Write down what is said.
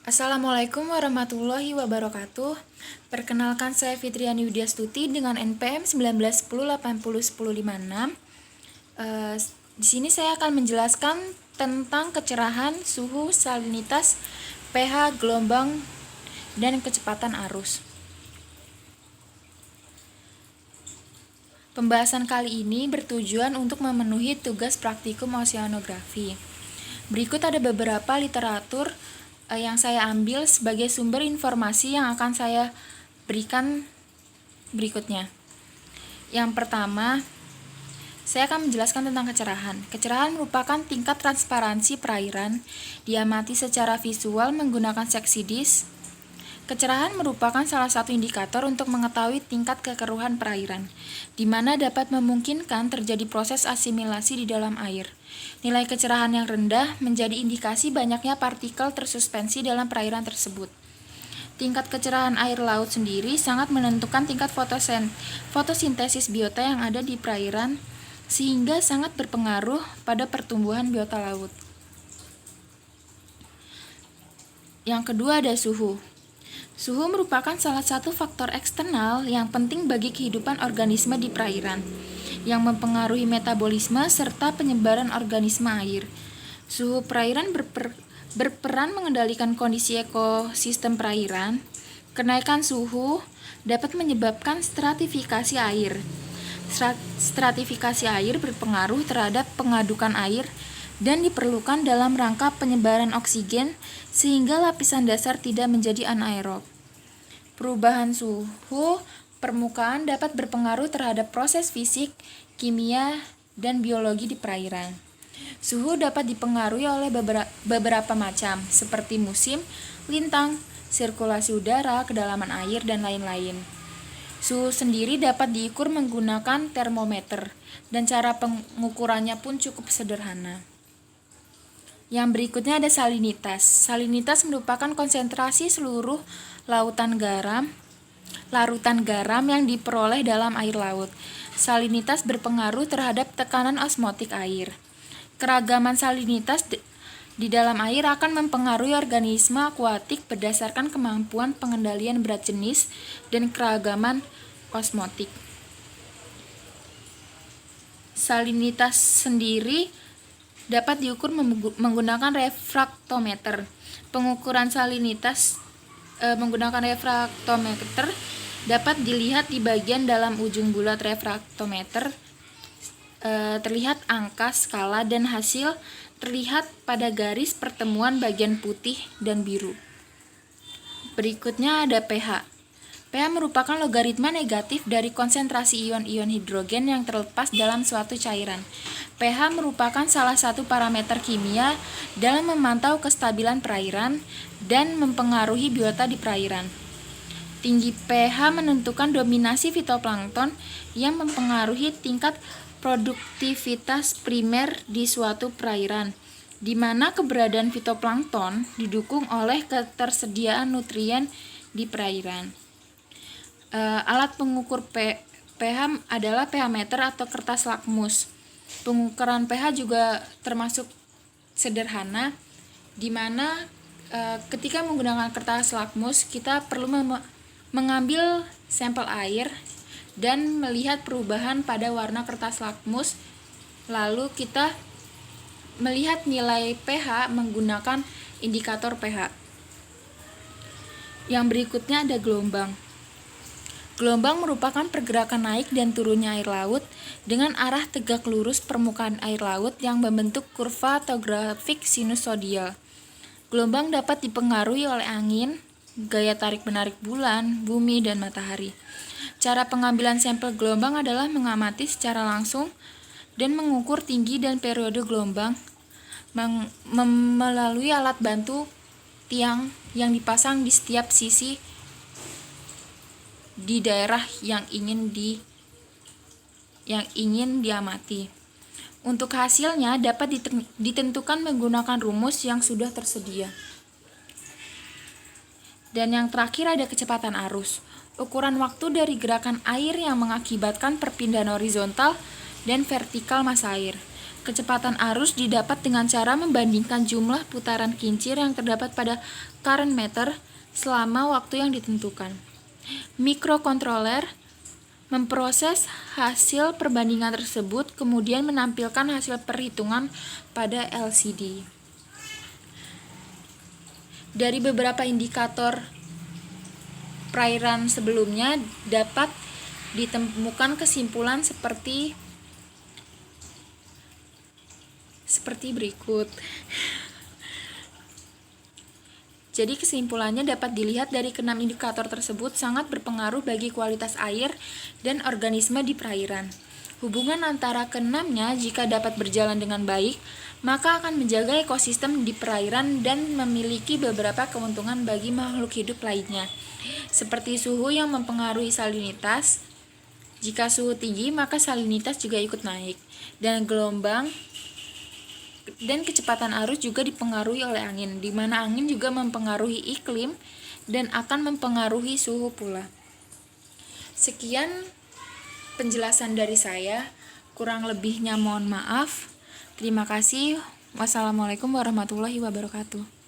Assalamualaikum warahmatullahi wabarakatuh. Perkenalkan, saya Fitriani Widyastuti dengan NPM 1910801056. Di sini saya akan menjelaskan tentang kecerahan, suhu, salinitas, pH, gelombang, dan kecepatan arus. Pembahasan kali ini bertujuan untuk memenuhi tugas praktikum oceanografi. Berikut ada beberapa literatur yang saya ambil sebagai sumber informasi yang akan saya berikan berikutnya. Yang pertama, saya akan menjelaskan tentang kecerahan. Kecerahan merupakan tingkat transparansi perairan, diamati secara visual menggunakan seksi disk. Kecerahan merupakan salah satu indikator untuk mengetahui tingkat kekeruhan perairan, di mana dapat memungkinkan terjadi proses asimilasi di dalam air. Nilai kecerahan yang rendah menjadi indikasi banyaknya partikel tersuspensi dalam perairan tersebut. Tingkat kecerahan air laut sendiri sangat menentukan tingkat fotosintesis biota yang ada di perairan, sehingga sangat berpengaruh pada pertumbuhan biota laut. Yang kedua ada suhu. Suhu merupakan salah satu faktor eksternal yang penting bagi kehidupan organisme di perairan, yang mempengaruhi metabolisme serta penyebaran organisme air. Suhu perairan berperan mengendalikan kondisi ekosistem perairan. Kenaikan suhu dapat menyebabkan stratifikasi air. Stratifikasi air berpengaruh terhadap pengadukan air dan diperlukan dalam rangka penyebaran oksigen sehingga lapisan dasar tidak menjadi anaerob. Perubahan suhu permukaan dapat berpengaruh terhadap proses fisik, kimia, dan biologi di perairan. Suhu dapat dipengaruhi oleh beberapa macam, seperti musim, lintang, sirkulasi udara, kedalaman air, dan lain-lain. Suhu sendiri dapat diukur menggunakan termometer, dan cara pengukurannya pun cukup sederhana. Yang berikutnya ada salinitas. Salinitas merupakan konsentrasi seluruh larutan garam yang diperoleh dalam air laut. Salinitas berpengaruh terhadap tekanan osmotik air. Keragaman salinitas di dalam air akan mempengaruhi organisme akuatik berdasarkan kemampuan pengendalian berat jenis dan keragaman osmotik. Salinitas sendiri dapat diukur menggunakan refraktometer. Pengukuran salinitas menggunakan refraktometer dapat dilihat di bagian dalam ujung bulat refraktometer. Terlihat angka, skala, dan hasil terlihat pada garis pertemuan bagian putih dan biru. Berikutnya ada pH. pH merupakan logaritma negatif dari konsentrasi ion-ion hidrogen yang terlepas dalam suatu cairan. pH merupakan salah satu parameter kimia dalam memantau kestabilan perairan dan mempengaruhi biota di perairan. Tinggi pH menentukan dominasi fitoplankton yang mempengaruhi tingkat produktivitas primer di suatu perairan, di mana keberadaan fitoplankton didukung oleh ketersediaan nutrien di perairan. Alat pengukur pH adalah pH meter atau kertas lakmus. Pengukuran pH juga termasuk sederhana, di mana ketika menggunakan kertas lakmus kita perlu mengambil sampel air dan melihat perubahan pada warna kertas lakmus, lalu kita melihat nilai pH menggunakan indikator pH. Yang berikutnya ada gelombang. Gelombang merupakan pergerakan naik dan turunnya air laut dengan arah tegak lurus permukaan air laut yang membentuk kurva atau grafik sinusoidal. Gelombang dapat dipengaruhi oleh angin, gaya tarik-menarik bulan, bumi, dan matahari. Cara pengambilan sampel gelombang adalah mengamati secara langsung dan mengukur tinggi dan periode gelombang melalui alat bantu tiang yang dipasang di setiap sisi di daerah yang ingin diamati. Untuk hasilnya dapat ditentukan menggunakan rumus yang sudah tersedia. Dan yang terakhir ada kecepatan arus. Ukuran waktu dari gerakan air yang mengakibatkan perpindahan horizontal dan vertikal massa air. Kecepatan arus didapat dengan cara membandingkan jumlah putaran kincir yang terdapat pada current meter selama waktu yang ditentukan. Mikrokontroler memproses hasil perbandingan tersebut, kemudian menampilkan hasil perhitungan pada LCD. Dari beberapa indikator perairan sebelumnya dapat ditemukan kesimpulan seperti berikut. Jadi kesimpulannya dapat dilihat dari keenam indikator tersebut sangat berpengaruh bagi kualitas air dan organisme di perairan. Hubungan antara keenamnya jika dapat berjalan dengan baik, maka akan menjaga ekosistem di perairan dan memiliki beberapa keuntungan bagi makhluk hidup lainnya, seperti suhu yang mempengaruhi salinitas. Jika suhu tinggi, maka salinitas juga ikut naik, dan gelombang dan kecepatan arus juga dipengaruhi oleh angin, di mana angin juga mempengaruhi iklim dan akan mempengaruhi suhu pula. Sekian penjelasan dari saya, kurang lebihnya mohon maaf. Terima kasih. Wassalamualaikum warahmatullahi wabarakatuh.